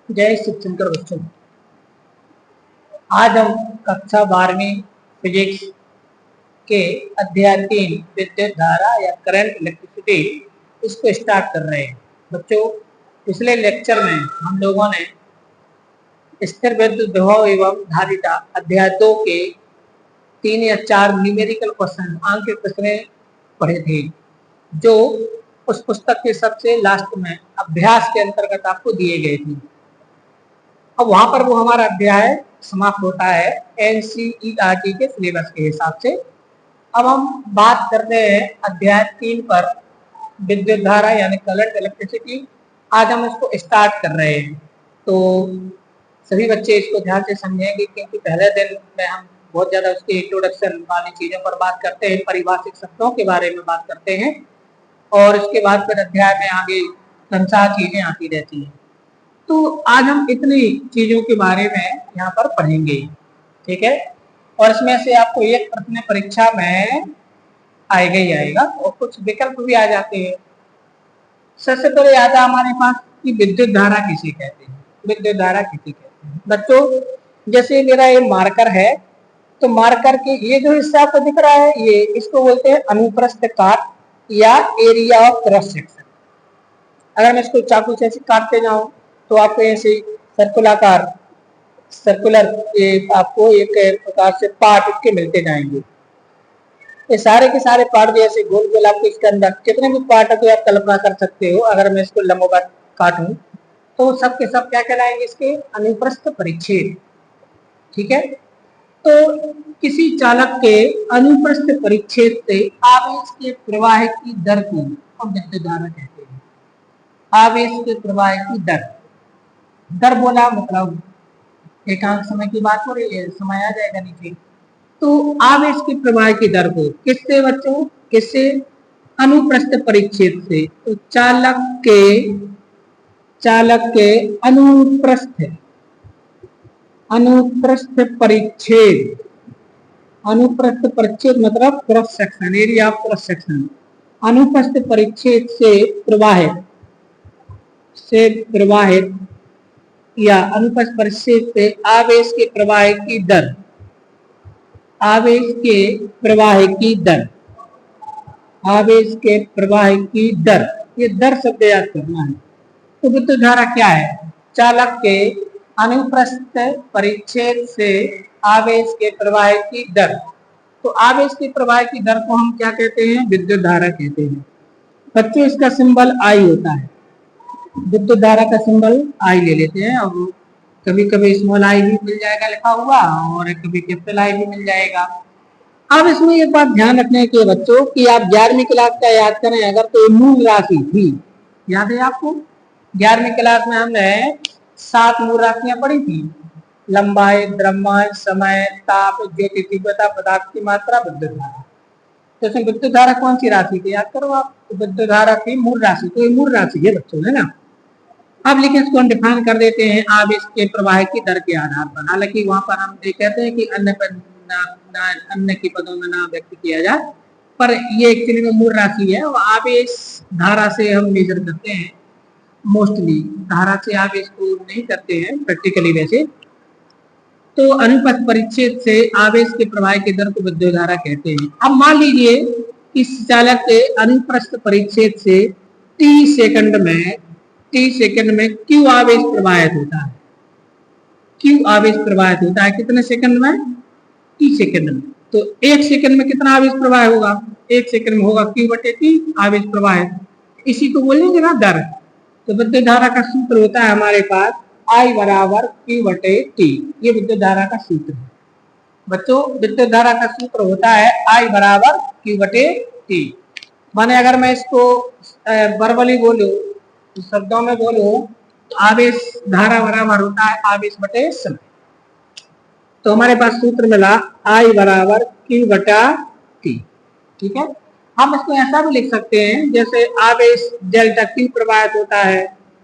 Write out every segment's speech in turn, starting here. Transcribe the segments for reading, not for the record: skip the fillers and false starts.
जय शिवशंकर बच्चों। आज हम कक्षा 12वीं फिजिक्स के अध्याय 3 विद्युत धारा या करंट इलेक्ट्रिसिटी इसको स्टार्ट कर रहे हैं। बच्चों, पिछले लेक्चर में हम लोगों ने स्थिर विद्युत विभव एवं धारिता अध्याय 2 के 3 या 4 न्यूमेरिकल क्वेश्चन अंक के प्रश्न पढ़े थे, जो उस पुस्तक के सबसे लास्ट में अभ्यास के अंतर्गत आपको दिए गए थे। अब वहां पर वो हमारा अध्याय समाप्त होता है एनसीईआरटी के सिलेबस के हिसाब से। अब हम बात करते हैं अध्याय 3 पर, विद्युत धारा यानी करंट इलेक्ट्रिसिटी। आज हम इसको स्टार्ट कर रहे हैं, तो सभी बच्चे इसको ध्यान से समझेंगे, क्योंकि पहले दिन में हम बहुत ज्यादा उसके इंट्रोडक्शन वाली चीजों पर बात करते हैं, परिभाषिक शब्दों के बारे में बात करते हैं, और इसके बाद फिर अध्याय में आगे संसार चीजें आती रहती हैं। तो आज हम इतनी चीजों के बारे में यहाँ पर पढ़ेंगे, ठीक है। और इसमें से आपको एक प्रश्न परीक्षा में आएगा ही आएगा, और कुछ विकल्प भी आ जाते हैं। सबसे पहले आता हमारे पास कि विद्युत धारा किसे कहते हैं। विद्युत धारा किसे कहते हैं बच्चों, जैसे मेरा ये मार्कर है, तो मार्कर के ये जो हिस्सा आपको दिख रहा है, ये इसको बोलते हैं अनुप्रस्थ काट या एरिया ऑफ क्रॉस सेक्शन। अगर मैं इसको चाकू से ऐसे काटते जाऊं तो आपको ऐसे सर्कुलर आपको एक प्रकार से पार्ट इसके मिलते जाएंगे। ये सारे के सारे पार्ट जैसे गोल गोल आपको इसके अंदर कितने भी पार्ट है तो आप कल्पना कर सकते हो। अगर मैं इसको लंबवत काटूं तो सब के सब क्या कहलाएंगे, इसके अनुप्रस्थ परिच्छेद, ठीक है। तो किसी चालक के अनुप्रस्थ परिच्छेद से आवेश के प्रवाह की दर को हम विद्युत धारा कहते हैं। आवेश के प्रवाह की दर बोला मतलब एकांक समय की बात हो रही है, समय आ जाएगा नीचे। तो आवेश के प्रवाह की दर को किससे बच्चों, किससे, अनुप्रस्थ परिच्छेद से। तो चालक के अनुप्रस्थ परिच्छेद मतलब cross section, area of cross section. अनुप्रस्थ परिच्छेद से प्रवाहित या अनुप्रस्थ परिच्छेद से आवेश के प्रवाह की दर, आवेश के प्रवाह की दर, ये दर शब्द याद करना है। तो विद्युत धारा क्या है, चालक के अनुप्रस्थ परिच्छेद से आवेश के प्रवाह की दर। तो आवेश के प्रवाह की दर को हम क्या कहते हैं, विद्युत धारा कहते हैं। बच्चों, इसका सिंबल आई होता है। विद्युत धारा का सिंबल आई ले लेते हैं, और कभी कभी स्मॉल आई भी मिल जाएगा लिखा हुआ, और कभी कैपिटल आई भी मिल जाएगा। अब इसमें एक बात ध्यान रखने की बच्चों कि आप 11वीं क्लास का याद करें अगर, तो मूल राशि थी, याद है आपको? 11वीं क्लास में हमने 7 मूल राशियां पढ़ी थी, लंबाई, द्रव्यमान, समय, ताप, ज्योति तीव्रता, पदार्थ की मात्रा, विद्युत धारा। तो इसमें विद्युत धारा कौन सी राशि थी, याद करो आप। तो विद्युत धारा थी मूल राशि, तो ये मूल राशि है बच्चों, है ना। अब लेकिन इसको हम डिफाइन कर देते हैं आवेश के प्रवाह की दर के आधार पर। हालांकि वहां पर हम ये कहते हैं कि अन्य की पदों में ना व्यक्त किया जाए, पर ये एक्चुअली में मूल राशि है। और आवेश धारा से हम मेजर करते हैं, मोस्टली धारा से आवेश को नहीं करते हैं प्रैक्टिकली वैसे। तो अनुप्रस्थ परिच्छेद से आवेश के प्रवाह की दर को विद्युत धारा कहते हैं। अब मान लीजिए इस चालक के अनुप्रस्थ परिच्छेद से t सेकंड में q आवेश प्रवाहित होता है। q आवेश प्रवाहित होता है कितने सेकंड में, t सेकंड में। तो 1 सेकंड में कितना आवेश प्रवाह होगा, 1 सेकंड में होगा q/t आवेश प्रवाहित। इसी को बोलेंगे ना दर। तो विद्युत धारा का सूत्र होता है हमारे पास I बराबर q/t। ये विद्युत धारा का सूत्र है बच्चों। विद्युत धारा का सूत्र होता है I बराबर q/t। माने अगर मैं इसको वर्बली बोलूं, शब्दों में बोलूं, तो आवेश धारा बराबर होता है आवेश बटे समय। तो हमारे पास सूत्र मिला I बराबर q/t, ठीक है। हम इसको ऐसा भी लिख सकते हैं जैसे आवेश डेल्टा q प्रवाहित होता है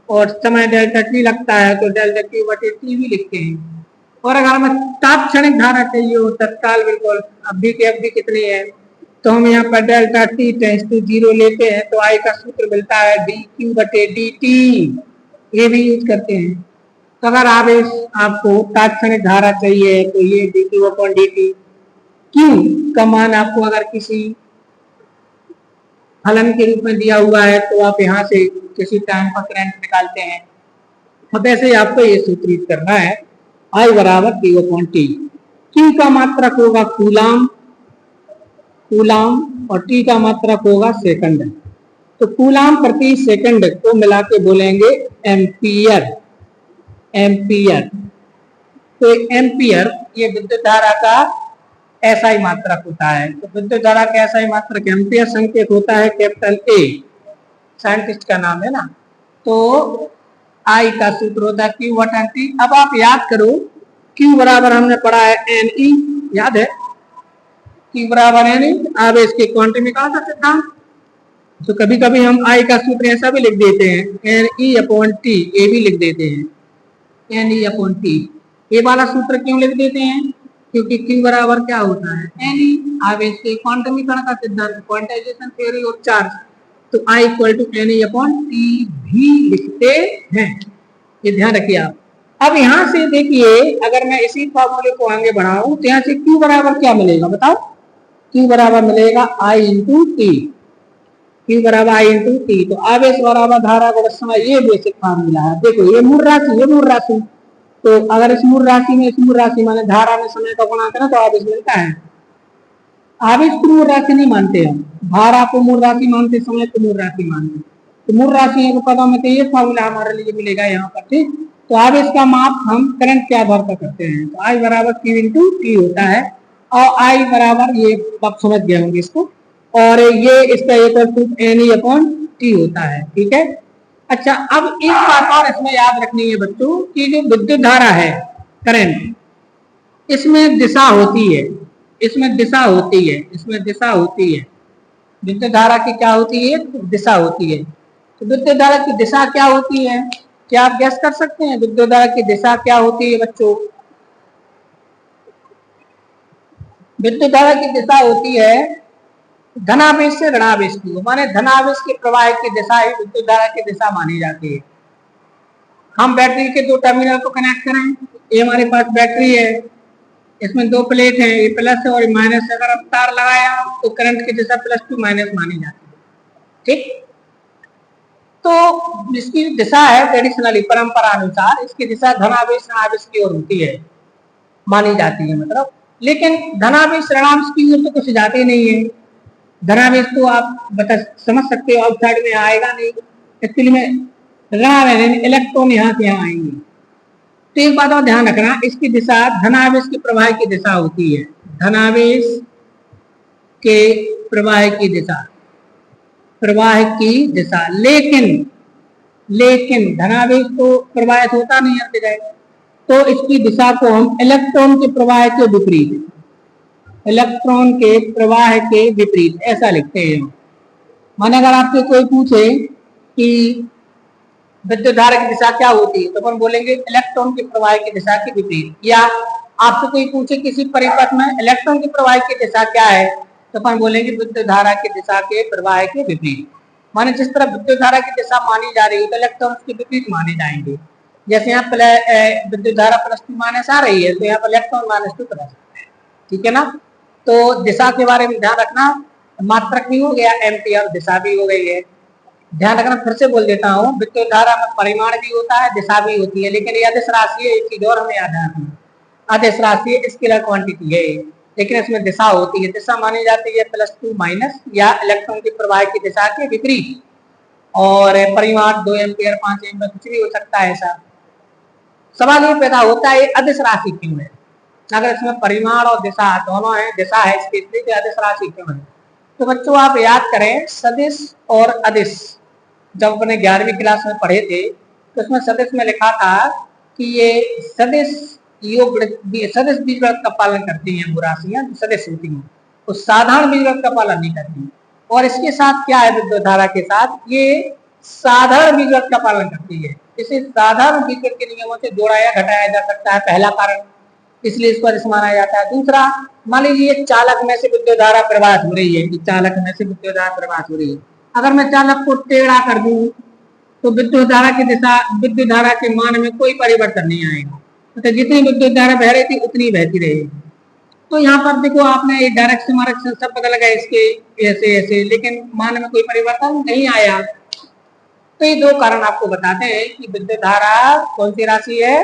और समय डेल्टा t लगता है, तो डेल्टा q/t भी लिखते हैं। और अगर हमें तात्क्षणिक धारा चाहिए हो तत्काल, बिल्कुल अभी की अवधि कितनी है, तो हम यहाँ पर डेल्टा t टेंड्स टू 0 लेते हैं, तो I का सूत्र मिलता है dq/dt। ये भी यूज करते हैं। तो अगर आवेश आपको तात्क्षणिक धारा चाहिए तो ये dq अपॉन dt, क्यू का मान आपको अगर किसी फलन के रूप में दिया हुआ है तो आप यहाँ से किसी टाइम पर करंट निकालते हैं, तो वैसे आपको ये सूत्रित करना है I बराबर Q अपॉन टी। Q का मात्रक होगा कूलाम, कूलाम और T का मात्रक होगा सेकंड। तो कूलाम प्रति सेकंड को मिला के बोलेंगे एम्पियर, एम्पियर। तो एम्पियर ये विद्युत धारा का एसआई मात्रक होता है। तो विद्युत धारा का एसआई मात्रक एम्पियर संकेत होता है कैपिटल ए, साइंटिस्ट का नाम है ना। तो आई का सूत्र होता है Q बटा टी। अब आप याद करो Q बराबर हमने पढ़ा है NE, याद है Q बराबर NE, आवेश के क्वांटम निकाल का सिद्धांत। तो कभी कभी हम I का सूत्र ऐसा भी लिख देते हैं NE अपॉन टी, ये भी लिख देते हैं NE अपॉन टी। ये वाला सूत्र क्यों लिख देते हैं? क्योंकि Q बराबर क्या होता है NE, आवेश के क्वांटमीकरण का सिद्धांत, क्वांटाइजेशन थ्योरी ऑफ चार्ज। तो I equal to NE upon t भी लिखते हैं, ये ध्यान रखिए आप। अब यहाँ से देखिए अगर मैं इसी फॉर्मूले को आगे बढ़ाऊं तो यहाँ से Q बराबर क्या मिलेगा बताओ? Q बराबर मिलेगा I इंटू टी, Q बराबर I इंटू टी। तो आवेश बराबर धारा गुणा समय, ये बेसिक फार्मूला है। देखो ये मूल राशि, ये मूल राशि। तो अगर इस मूल राशि में, इस मूल राशि माने धारा में समय का गुणा करें तो आवेश मिलता है। आवेश को मूल राशि नहीं मानते हम, धारा को मूल राशि मानते, समय को मूल राशि मानते। तो मूल राशि को पदों में तो ये फॉर्मूला हमारे लिए मिलेगा यहाँ पर, ठीक। तो आवेश का माप हम करंट के आधार पर करते हैं। तो I बराबर Q इंटू टी होता है और I बराबर, ये आप समझ गए होंगे इसको, और ये इसका एक NE अपॉन टी होता है, ठीक है। अच्छा, अब एक बात और इसमें याद रखनी है बच्चों कि जो विद्युत धारा है करंट, इसमें दिशा होती है, इसमें दिशा होती है, इसमें दिशा होती है। विद्युत धारा की क्या होती है? दिशा होती है। तो विद्युत धारा की दिशा क्या होती है? क्या आप गैस कर सकते हैं विद्युत धारा की दिशा क्या होती है बच्चों? विद्युत धारा की दिशा होती है धनावेश से ऋणावेश की, माने धनावेश के प्रवाह की दिशा ही विद्युत धारा की दिशा मानी जाती है। हम बैटरी के दो टर्मिनल को कनेक्ट करें, ये हमारे पास बैटरी है, इसमें दो प्लेट है, ये प्लस है और माइनस। अगर आप तार लगाया तो करंट की दिशा प्लस टू माइनस मानी जाती है, ठीक। तो इसकी दिशा है ट्रेडिशनली, परंपरा अनुसार इसकी दिशा धनावेश ऋणावेश की ओर होती है, मानी जाती है मतलब। लेकिन धनावेश ऋणावेश की ओर तो कुछ जाते नहीं है। धनावेश तो आप बता समझ सकते हो आउटसाइड में आएगा नहीं, एक्चुअली में ऋणावेश इलेक्ट्रॉन यहाँ से यहाँ आएंगे। तो एक बात और ध्यान रखना, इसकी दिशा धनावेश के प्रवाह की दिशा होती है, धनावेश के प्रवाह की दिशा, प्रवाह की दिशा। लेकिन धनावेश तो प्रवाहित होता नहीं हर जगह, तो इसकी दिशा को हम इलेक्ट्रॉन के प्रवाह के विपरीत, इलेक्ट्रॉन के प्रवाह के विपरीत ऐसा लिखते हैं। माने अगर आपसे कोई पूछे कि विद्युत धारा की दिशा क्या होती है तो अपन बोलेंगे इलेक्ट्रॉन के प्रवाह की दिशा के विपरीत। या आपसे कोई पूछे किसी परिपथ में इलेक्ट्रॉन की प्रवाह की दिशा क्या है तो अपन बोलेंगे विद्युत धारा की दिशा के प्रवाह के विपरीत। माने जिस तरह विद्युत धारा की दिशा मानी जा रही है तो इलेक्ट्रॉन के विपरीत माने जाएंगे। जैसे यहाँ विद्युत धारा प्लस टू माइनस आ रही है तो यहाँ पर इलेक्ट्रॉन माइनस टू प्लस, ठीक है ना। तो दिशा के बारे में ध्यान रखना, मात्रक भी हो गया एम्पियर, दिशा भी हो गई है। ध्यान रखना, फिर से बोल देता हूँ, विद्युत धारा में परिमाण भी होता है, दिशा भी होती है, लेकिन ये अदिश राशि है। एक चीज और हमें याद रखना, अदिश राशि है, स्केलर क्वांटिटी है, लेकिन इसमें दिशा होती है। दिशा मानी जाती है प्लस टू माइनस या इलेक्ट्रॉन की प्रवाह की दिशा के विपरीत। और परिमाण 2 एम्पियर 5 एम्पियर कुछ भी हो सकता है। ऐसा सवाल ये पैदा होता है अदिश राशि क्यों है? अगर इसमें परिमाण और दिशा दोनों है, दिशा है इसकी, तो अदिश राशि क्यों है? तो बच्चों आप याद करें, सदिश और अदिश जब अपने 11वीं क्लास में पढ़े थे तो उसमें सदिश में लिखा था कि ये सदिश योग सदिश बीजगणित का पालन करती हैं वो राशियां जो सदिश होती हैं, तो साधारण बीजगणित का पालन नहीं करती। और इसके साथ क्या है, विद्युत धारा के साथ ये साधारण बीजगणित का पालन करती है। इसे साधारण बीजगणित के नियमों से जोड़ाया घटाया जा सकता है, पहला कारण, इसलिए इस पर माना जाता है। दूसरा, मान लीजिए चालक में से विद्युत धारा प्रवाहित हो रही है, कि चालक में से विद्युत धारा प्रवाहित हो रही है। अगर मैं चालक को टेढ़ा कर दूं तो विद्युत धारा की दिशा, विद्युत धारा के मान में कोई परिवर्तन नहीं आएगा, तो जितनी विद्युत धारा बह रही थी उतनी बहती रहेगी। तो यहाँ पर देखो आपने ये डायरेक्शन वायरेक्शन सब पता लगा इसके, ऐसे ऐसे, लेकिन मान में कोई परिवर्तन नहीं आया। तो ये दो कारण आपको बताते हैं कि विद्युत धारा कौन सी राशि है,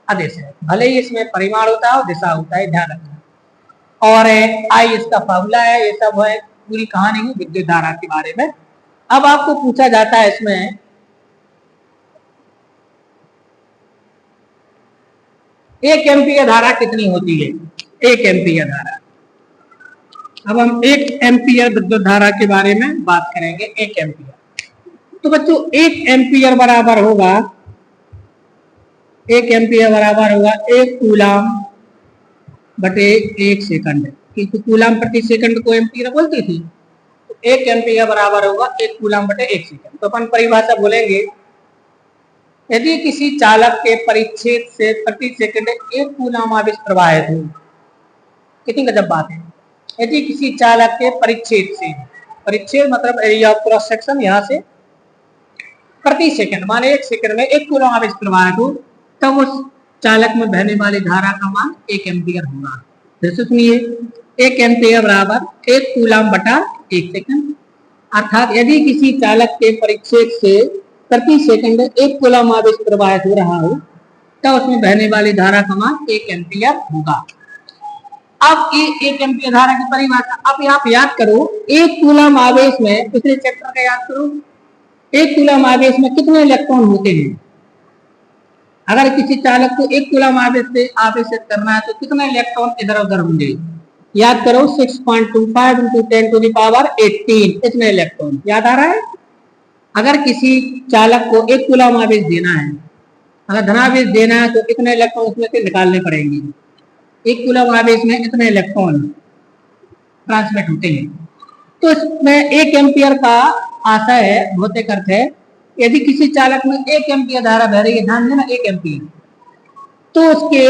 अदिश है, भले ही इसमें परिमाण होता है और दिशा होता है, ध्यान रखना। और आई इसका फॉर्मूला है, ये सब है, पूरी कहानी है विद्युत धारा के बारे में। अब आपको पूछा जाता है इसमें 1 एम्पीयर धारा कितनी होती है, 1 एम्पीयर धारा। अब हम 1 एम्पीयर विद्युत धारा के बारे में बात करेंगे। 1 एम्पीयर, तो बच्चों 1 एम्पीयर बराबर होगा, 1 एम्पीयर बराबर होगा 1 कूलाम बटे 1 सेकंड, क्योंकि कूलाम प्रति सेकंड को एम्पीयर बोलती थी। तो 1 एम्पीयर बराबर होगा 1 कूलाम बटे 1 सेकंड। तो अपन परिभाषा बोलेंगे, यदि किसी चालक के परिच्छेद से प्रति सेकंड 1 कूलाम आवेश प्रवाहित हो, कितनी गजब बात है, यदि किसी चालक के परिच्छेद से, परिच्छेद मतलब एरिया ऑफ क्रॉस सेक्शन, यहाँ से प्रति सेकंड माने 1 सेकंड में 1 कूलम आवेश प्रवाहित हो, तब उस चालक में बहने वाली धारा का मान 1 एम्पीयर होगा। फिर से सुनिए, 1 एम्पीयर बराबर 1 कूलम बटा 1 सेकंड, अर्थात यदि किसी चालक के परिच्छेद से प्रति सेकंड 1 कूलम आवेश प्रवाहित हो रहा हो, तब उसमें बहने वाली धारा का मान 1 एम्पीयर होगा। अब ये 1 एम्पीयर धारा की परिभाषा, अब आप याद करो 1 कूलम आवेश में, पिछले चैप्टर का याद करो, 1 कूलम आवेश में कितने इलेक्ट्रॉन होते हैं। अगर किसी चालक को 1 कूलम आवेश से आवेशित करना है तो कितने इलेक्ट्रॉन इधर उधर होंगे, याद करो 6.25 × 10⁻18, इतने इलेक्ट्रॉन, याद आ रहा है। अगर किसी चालक को 1 कूलम आवेश देना है, अगर धनावेश देना है, तो इतने इलेक्ट्रॉन उसमें से निकालने पड़ेंगे। 1 कूलम आवेश में इतने इलेक्ट्रॉन ट्रांसमिट होते हैं। तो इसमें 1 एम्पीयर का आशय है, भौतिक अर्थ है, यदि किसी चालक में 1 एम्पीयर धारा बह रही है, ध्यान देना 1 एम्पीयर, तो उसके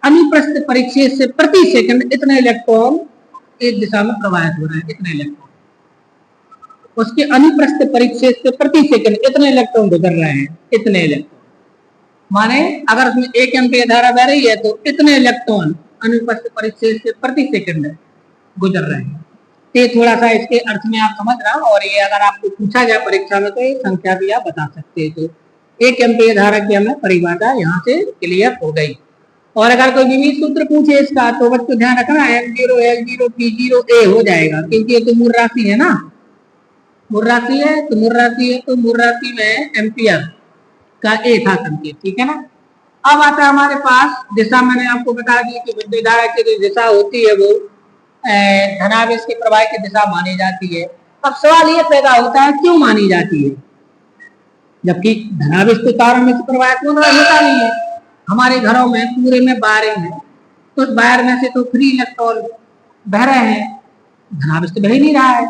अनुप्रस्थ परिच्छेद से प्रति सेकंड इतने इलेक्ट्रॉन एक दिशा में प्रवाहित हो रहे हैं, इतने इलेक्ट्रॉन उसके अनुप्रस्थ परिच्छेद से प्रति सेकंड इतने इलेक्ट्रॉन गुजर रहे हैं, इतने इलेक्ट्रॉन माने अगर उसमें 1 एम्पीयर धारा बह रही है तो इतने इलेक्ट्रॉन अनुप्रस्थ परिच्छेद से प्रति सेकंड गुजर रहे हैं। ये थोड़ा सा इसके अर्थ में आप समझ रहा, और ये अगर आपको पूछा जाए परीक्षा में तो ये संख्या भी आप बता सकते हैं। तो 1 एम्पीयर धारा की हमें परिभाषा यहाँ से क्लियर हो गई। और अगर कोई विविध सूत्र पूछे इसका तो बच्चों ध्यान रखना, M0 L0 T0 A हो जाएगा, क्योंकि ये तो मूल राशि है ना, मूल राशि है, तो मूल राशि है तो मूल राशि में एम्पियर का A था संकेत, ठीक है ना। अब आता है हमारे पास दिशा, मैंने आपको बता दी कि विद्युत धारा की जो दिशा होती है वो धनावेश के प्रवाह की दिशा मानी जाती है। अब सवाल ये पैदा होता है क्यों मानी जाती है, जबकि धनावेश तो तारों में से प्रवाहित होता नहीं है। हमारे घरों में पूरे में वायरिंग है, तो उस वायर में से तो फ्री इलेक्ट्रॉन बह रहे हैं, धनावेश तो बह ही नहीं रहा है।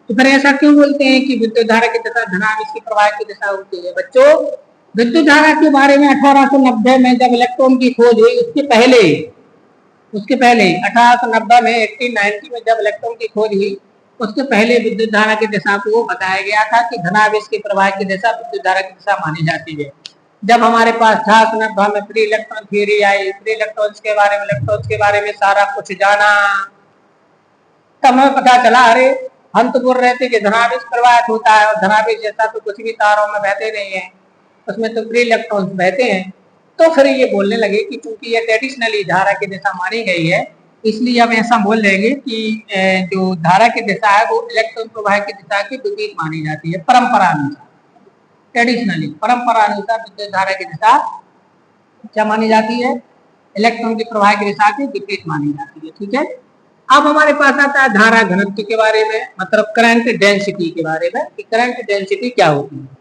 तो फिर ऐसा क्यों बोलते हैं कि विद्युत धारा की दिशा धनावेश के प्रवाह की दिशा होती है। बच्चों विद्युत धारा के बारे में 1890 में जब इलेक्ट्रॉन की खोज हुई, उसके पहले 1890 में 1890 में जब इलेक्ट्रॉन की खोज हुई, उसके पहले विद्युत धारा की दिशा को बताया गया था कि धनावेश के प्रवाह की दिशा विद्युत धारा की दिशा मानी जाती है। जब हमारे पास 1890 में फ्री इलेक्ट्रॉन थ्योरी आई, फ्री इलेक्ट्रॉन्स के बारे में सारा कुछ जाना, तब हमें पता चला अरे हम तो बोल रहे थे कि धनावेश प्रवाहित होता है, और धनावेश जैसा तो कुछ भी तारों में बहते नहीं है, उसमें तो फ्री इलेक्ट्रॉन्स बहते हैं। तो फिर ये बोलने लगे कि क्योंकि ये ट्रेडिशनली धारा की दिशा मानी गई है, इसलिए हम ऐसा बोल देंगे कि जो धारा की दिशा है वो इलेक्ट्रॉन प्रवाह की दिशा के विपरीत मानी जाती है। परंपरा अनुसार, ट्रेडिशनली परंपरा अनुसार विद्युत धारा की दिशा क्या मानी जाती है, इलेक्ट्रॉन के प्रवाह की दिशा के विपरीत मानी जाती है, ठीक है। अब हमारे पास आता है धारा घनत्व के बारे में, मतलब करंट डेंसिटी के बारे में, कि करंट डेंसिटी क्या होती है।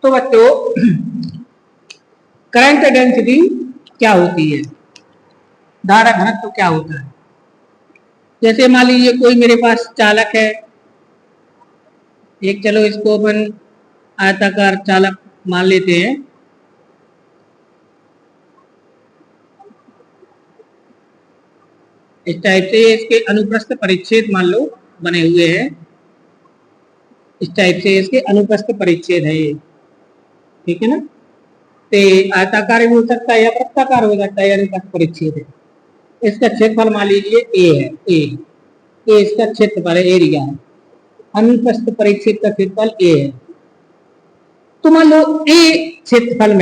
तो बच्चों करंट डेंसिटी क्या होती है, धारा घनत्व क्या होता है। जैसे मान लीजिए कोई मेरे पास चालक है, एक, चलो इसको अपन आयताकार चालक मान लेते हैं। इस टाइप से इसके अनुप्रस्थ परिच्छेद मान लो बने हुए हैं, इस टाइप से इसके अनुप्रस्थ परिच्छेद है ये, ठीक है ना। तो आयताकार भी हो सकता है या वृत्ताकार हो सकता है, यानी अनुप्रस्थ परिच्छेद है। इसका क्षेत्रफल मान लीजिए ए है, ए इसका क्षेत्रफल है, एरिया है। अनुप्रस्थ परिच्छेद का क्षेत्रफल ए है। तो मान लो ए क्षेत्रफल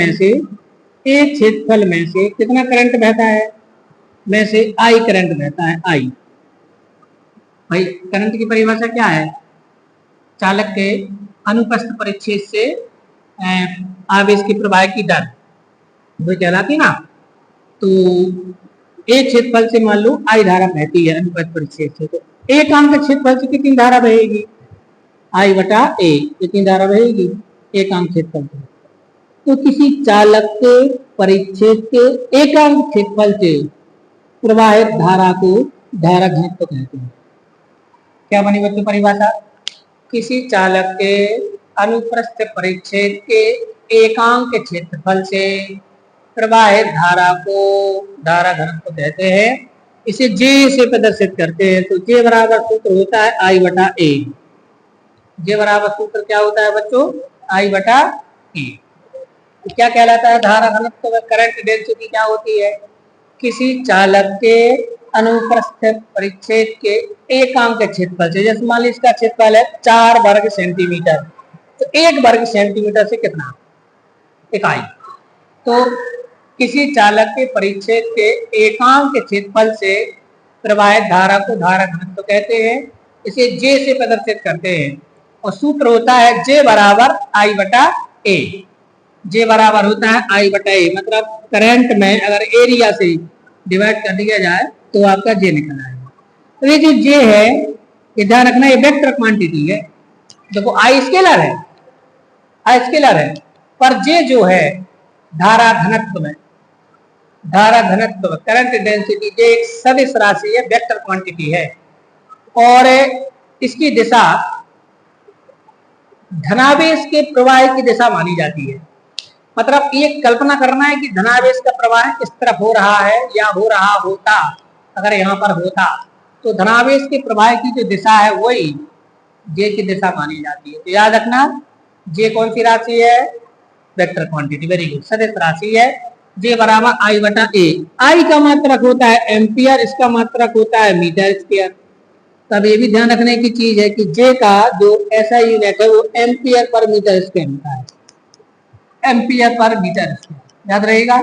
में से कितना करंट बहता है, में से आई करंट बहता है, आई। भाई करंट की परिभाषा क्या है, चालक के अनुप्रस्थ परिच्छेद से आवेश के प्रवाह की दर वो कहलाती ना। तो एक क्षेत्रफल से मान लो आई धारा बहती है अनुप्रस्थ परिच्छेद से, तो एक अंक क्षेत्रफल से कितनी धारा बहेगी, आई बटा ए, कितनी धारा बहेगी, एक अंक क्षेत्रफल से। तो किसी चालक के परिच्छेद के एकांक क्षेत्रफल से प्रवाहित धारा को धारा घनत्व कहते हैं। क्या बनी बच्चों परिभाषा, किसी चालक के अनुप्रस्थ परिच्छेद के एकांक क्षेत्रफल से प्रवाहित धारा को धारा घनत्व कहते हैं। इसे जे से प्रदर्शित करते हैं। तो जे बराबर सूत्र होता है आई बटा ए। जे बराबर सूत्र क्या होता है बच्चों, आई बटा ए। तो क्या कहलाता है धारा घनत्व, करंट डेंसिटी क्या होती है, किसी चालक के अनुप्रस्थ परिच्छेद के एकांक क्षेत्रफल से, जैसे मान लीजिए इसका क्षेत्रफल है 4 वर्ग सेंटीमीटर, तो 1 वर्ग सेंटीमीटर से कितना, इकाई। तो किसी चालक के परिच्छेद के एकांक क्षेत्रफल से प्रवाहित धारा को धारा घनत्व कहते हैं। इसे जे से प्रदर्शित करते हैं और सूत्र होता है जे बराबर आई बटा ए। जे बराबर होता है आई बटा ए, मतलब करंट में अगर एरिया से डिवाइड कर दिया जाए तो आपका जे निकल आएगा। तो ये जो जे है, ये ध्यान रखना, ये वेक्टर क्वांटिटी है। देखो आई स्केलर है, आई स्केलर है, पर जे जो है धारा घनत्व में, धारा घनत्व करंट डेंसिटी जे एक सदिश राशि है, वेक्टर क्वांटिटी है, और इसकी दिशा धनावेश के प्रवाह की दिशा मानी जाती है। मतलब ये कल्पना करना है कि धनावेश का प्रवाह इस तरफ हो रहा है या हो रहा होता, अगर यहाँ पर होता तो धनावेश के प्रवाह की जो दिशा है वही जे की दिशा मानी जाती है। तो याद रखना, जे कौन सी राशि है, वेक्टर क्वांटिटी, वेरी गुड, सदिश राशि है। जे बराबर आई बटा ए। आई का मात्रक होता है एम्पियर, इसका मात्रक होता है मीटर स्क्वायर। तब ये भी ध्यान रखने की चीज है कि जे का जो ऐसा यूनिट है वो एम्पियर पर मीटर स्क्वायर होता है, एम्पियर पर मीटर स्क्वायर, याद रहेगा।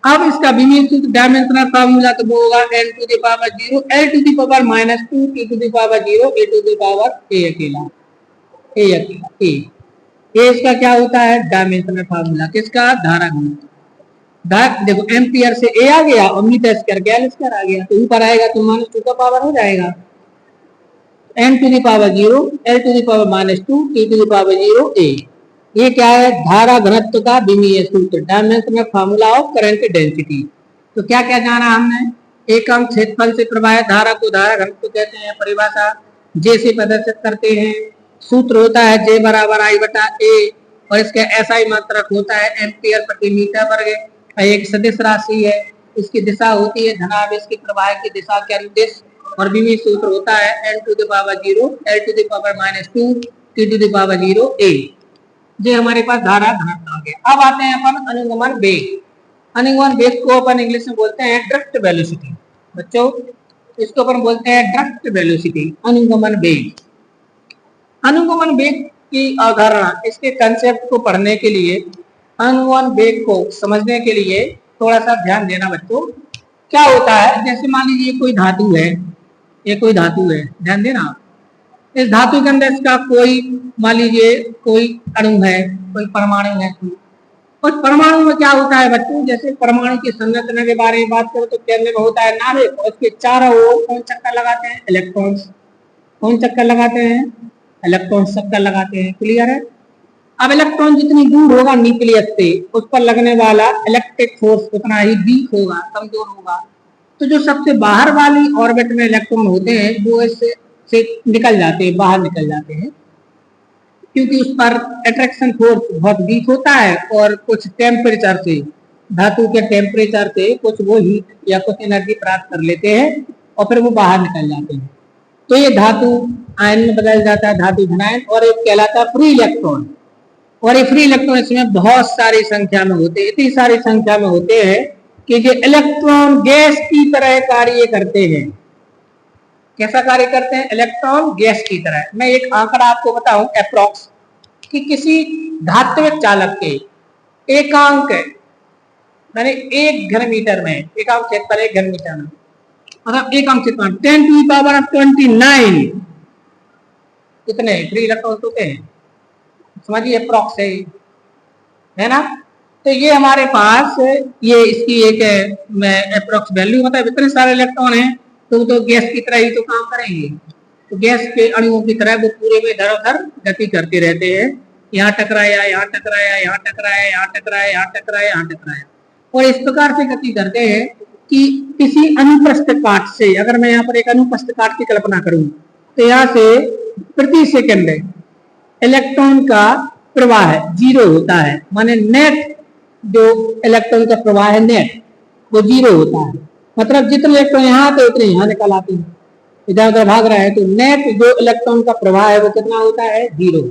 अब इसका विमीय सूत्र डायमेंशनल फार्मूला तो वो होगा n to the power 0 l to the power -2 t to the power 0 a to the power a अकेला, a अकेला a। ये इसका क्या होता है, डायमेंशनल फार्मूला किसका, धारा घनत्व। देखो एम्पियर से a आ गया और मीटर स्क्वायर गैल स्क्वायर आ गया, तो ऊपर आएगा तो -2 का पावर हो जाएगा, n to the power 0 l to the power -2 t to the power 0 a। ये क्या है, धारा घनत्व का विमीय सूत्र, dimensional formula of current density. तो क्या क्या जाना हमने, एकांक क्षेत्रफल से प्रवाहित धारा को धारा घनत्व कहते हैं, परिभाषा जे से प्रदर्शित करते हैं। सूत्र होता है जे बराबर आई बटा ए, और इसका एसआई मात्रक होता है एम्पियर प्रति मीटर वर्ग। एक सदिश राशि है, इसकी दिशा होती है धनावेश के प्रवाह की दिशा के अनुदिश, और विमीय सूत्र होता है n to the power 0 l to the power -2 t to the power 0 a। ये हमारे पास धारा घनत्व आ गया। अब आते हैं अपन अनुगमन वेग। अनुगमन वेग को अपन इंग्लिश में बोलते हैं ड्रिफ्ट वेलोसिटी। बच्चों इसको अपन बोलते हैं ड्रिफ्ट वेलोसिटी, अनुगमन वेग। अनुगमन वेग की अवधारणा, इसके कंसेप्ट को पढ़ने के लिए, अनुगमन वेग को समझने के लिए थोड़ा सा ध्यान देना बच्चों। क्या होता है, जैसे मान लीजिए कोई धातु है, ये कोई धातु है, ध्यान देना। इस धातु के अंदर इसका कोई, मान लीजिए कोई अणु है, कोई परमाणु है। उस परमाणु में क्या होता है बच्चों, जैसे परमाणु की संरचना के बारे में बात करो तो केंद्र में होता है नाभिक, और उसके चारों ओर कौन चक्कर लगाते हैं, इलेक्ट्रॉन्स। कौन चक्कर लगाते हैं, इलेक्ट्रॉन चक्कर लगाते हैं, क्लियर है। अब इलेक्ट्रॉन जितनी दूर होगा न्यूक्लियस से, उस पर लगने वाला इलेक्ट्रिक फोर्स उतना ही वीक होगा, कमजोर होगा। तो जो सबसे बाहर वाली ऑर्बिट में इलेक्ट्रॉन होते हैं वो इससे निकल जाते हैं, बाहर निकल जाते हैं, क्योंकि उस पर अट्रैक्शन फोर्स बहुत वीक होता है, और कुछ टेम्परेचर से धातु के टेम्परेचर से कुछ वो हीट या कुछ एनर्जी प्राप्त कर लेते हैं और फिर वो बाहर निकल जाते हैं। तो ये धातु आयन में बदल जाता है, धातु धनायन, और एक कहलाता है फ्री इलेक्ट्रॉन। और ये फ्री इलेक्ट्रॉन इसमें बहुत सारी संख्या में होते हैं, इतनी सारी संख्या में होते हैं कि जो इलेक्ट्रॉन गैस की तरह कार्य करते हैं। कैसा कार्य करते हैं? इलेक्ट्रॉन गैस की तरह। मैं एक आंकड़ा आपको बताऊं अप्रोक्स, कि किसी धात्विक चालक के एकांक मैंने 1 घन मीटर में, एकांक क्षेत्रफल 1 घन मीटर में, मतलब एकांक क्षेत्रफल 10⁻29 कितने फ्री इलेक्ट्रॉन होते हैं, समझिए अप्रोक्स है ना। तो ये हमारे पास ये इसकी एक अप्रोक्स वैल्यू, मतलब इतने सारे इलेक्ट्रॉन हैं तो गैस की तरह ही तो काम करेंगे। तो गैस के अणुओं की तरह वो पूरे में इधर उधर गति करते रहते हैं, यहाँ टकराया, यहाँ टकराया, यहाँ टकराया, यहाँ टकराया, यहाँ टकराया, यहाँ टकराया, और इस प्रकार से गति करते हैं कि किसी अनुप्रस्थ काट से, अगर मैं यहाँ पर एक अनुप्रस्थ काट की कल्पना करूं तो यहाँ से प्रति सेकंड इलेक्ट्रॉन का प्रवाह 0 होता है, माने नेट जो इलेक्ट्रॉन का प्रवाह है नेट वो 0 होता है। मतलब जितने इलेक्ट्रॉन यहाँ आते उतने यहाँ निकल आते हैं, इधर उधर भाग रहा है, तो नेट जो इलेक्ट्रॉन का प्रवाह है वो कितना होता है? 0।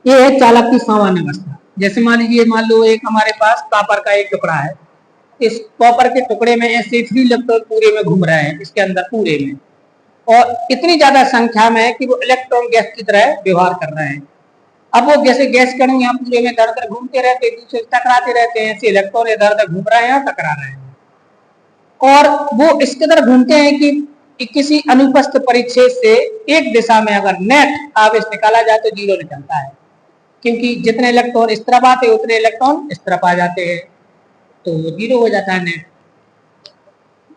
ये है चालक की सामान्य अवस्था। जैसे मान लीजिए, मान लो एक हमारे पास कॉपर का एक टुकड़ा है, इस कॉपर के टुकड़े में ऐसे फ्री इलेक्ट्रॉन पूरे में घूम रहे हैं, इसके अंदर पूरे में, और इतनी ज्यादा संख्या में कि वो इलेक्ट्रॉन गैस की तरह व्यवहार कर रहे हैं। अब वो जैसे गैस कण यहाँ पूरे में इधर उधर घूमते रहते हैं, दूसरे टकराते रहते हैं, ऐसे इलेक्ट्रॉन इधर उधर घूम रहे हैं, टकरा रहे हैं, और वो इसके तरह घूमते हैं कि किसी अनुपस्थ परिच्छेद से एक दिशा में अगर नेट आवेश निकाला जाए तो 0 निकलता है, क्योंकि जितने इलेक्ट्रॉन इस तरफ आते हैं उतने इलेक्ट्रॉन इस तरफ आ जाते हैं, तो 0 हो जाता है नेट।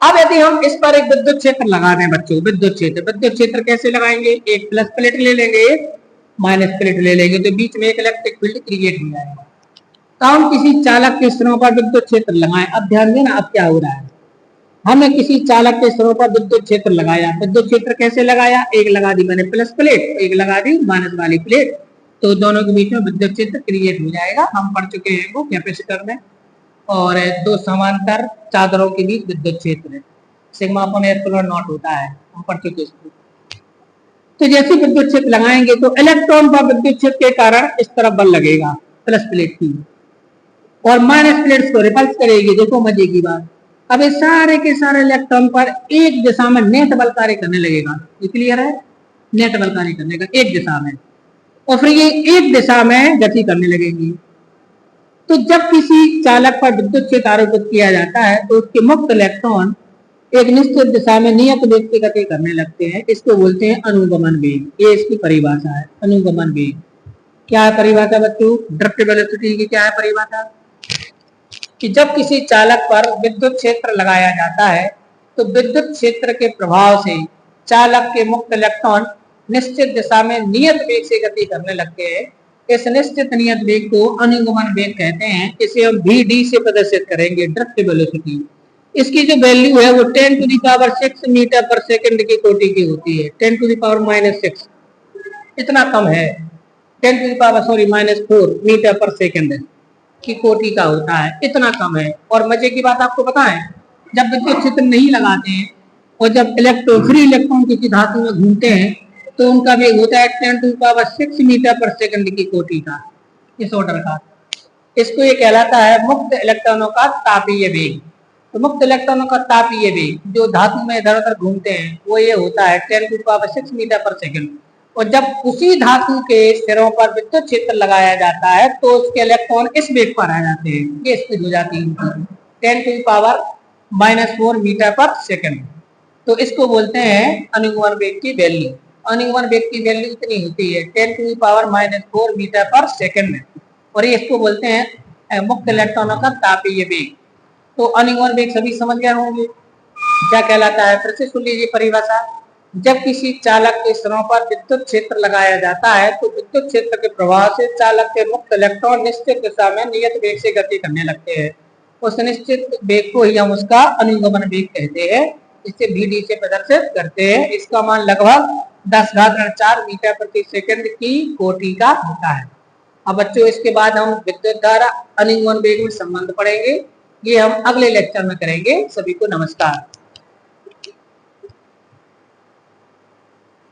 अब यदि हम इस पर एक विद्युत क्षेत्र लगा दें बच्चों, विद्युत क्षेत्र कैसे लगाएंगे? एक प्लस प्लेट ले लेंगे, एक माइनस प्लेट ले लेंगे, तो बीच में एक इलेक्ट्रिक फील्ड क्रिएट हो जाएगा। तो हम किसी चालक के सिरों पर विद्युत क्षेत्र लगाएं। अब ध्यान देना अब क्या हो रहा है, हमने किसी चालक के सिरों पर विद्युत क्षेत्र लगाया। विद्युत क्षेत्र कैसे लगाया? एक लगा दी मैंने प्लस प्लेट, एक लगा दी माइनस वाली प्लेट, तो दोनों के बीच में विद्युत क्षेत्र क्रिएट हो जाएगा। हम पढ़ चुके हैं वो कैपेसिटर में, और 2 समांतर चादरों के बीच विद्युत क्षेत्र है, सिग्मा अपॉन एप्सिलॉन नॉट होता है, हम पढ़ चुके हैं। तो जैसे विद्युत क्षेत्र लगाएंगे तो इलेक्ट्रॉन पर विद्युत क्षेत्र के कारण इस तरफ बल लगेगा प्लस प्लेट की, और माइनस प्लेट को रिपल्स करेगी। देखो मजे की बात, अब ये सारे के सारे इलेक्ट्रॉन पर एक दिशा में नेट बल कार्य करने लगेगा। ये क्लियर है? नेट बल कार्य करने का एक दिशा में, और फिर ये एक दिशा में गति करने लगेगी। तो जब किसी चालक पर विद्युत क्षेत्र आरोपित किया जाता है तो उसके मुक्त इलेक्ट्रॉन एक निश्चित दिशा में नियत वेग से गति करने लगते हैं। इसको बोलते हैं अनुगमन वेग। ये इसकी परिभाषा है, अनुगमन वेग। क्या है परिभाषा बच्चों? ड्रिफ्ट वेलोसिटी की क्या है परिभाषा? कि जब किसी चालक पर विद्युत क्षेत्र लगाया जाता है तो विद्युत क्षेत्र के प्रभाव से चालक के मुक्त इलेक्ट्रॉन निश्चित दिशा में नियत वेग से गति करने लगते हैं। इस निश्चित नियत वेग को अनुगमन वेग कहते हैं। इसे हम vd से प्रदर्शित करेंगे, ड्रिफ्ट वेलोसिटी। इसकी जो वैल्यू है वो 10⁻6 मीटर पर सेकंड की कोटि की होती है। 10⁻⁻6 इतना कम है, 10⁻⁻4 मीटर पर सेकंड की कोटि का होता है, इतना कम है। और मजे की बात आपको बताएं, जब विद्युत क्षेत्र नहीं लगाते हैं और जब फ्री इलेक्ट्रॉन किसी धातु में घूमते हैं तो उनका वेग होता है 10⁻6 मीटर पर सेकंड की कोटि का, इस ऑर्डर का। इसको ये कहलाता है मुक्त इलेक्ट्रॉनों का तापीय वेग। तो मुक्त इलेक्ट्रॉनों का तापीय वेग जो धातु में इधर उधर घूमते हैं वो ये होता है 10⁻6 मीटर पर सेकंड। और जब उसी धातु के सिरों पर विद्युत क्षेत्र लगाया जाता है तो उसके इलेक्ट्रॉन इस वेग पर आ जाते हैं, ये स्पीड हो जाती है 10⁻⁻4 मीटर पर सेकंड। तो इसको बोलते हैं अनुगमन वेग की वैल्यू। अनुगमन वेग की वैल्यू इतनी होती है 10⁻⁻4 मीटर पर सेकंड, और ये इसको बोलते हैं मुक्त इलेक्ट्रॉनों का तापीय वेग। तो अनुगमन वेग सभी समझ गए होंगे क्या कहलाता है। फिर से सुन लीजिए परिभाषा। जब किसी चालक के सिरों पर विद्युत क्षेत्र लगाया जाता है तो विद्युत क्षेत्र के प्रभाव से चालक के मुक्त इलेक्ट्रॉन निश्चित दिशा में नियत वेग से गति करने लगते हैं। उस निश्चित वेग को ही हम उसका अनुगमन वेग कहते हैं। इसे vd से प्रदर्शित करते हैं। इसका मान लगभग 10⁻4 मीटर प्रति सेकंड की कोटि का होता है। अब बच्चों इसके बाद हम विद्युत धारा अनिगमन वेग में संबंध पढ़ेंगे। ये हम अगले लेक्चर में करेंगे। सभी को नमस्कार।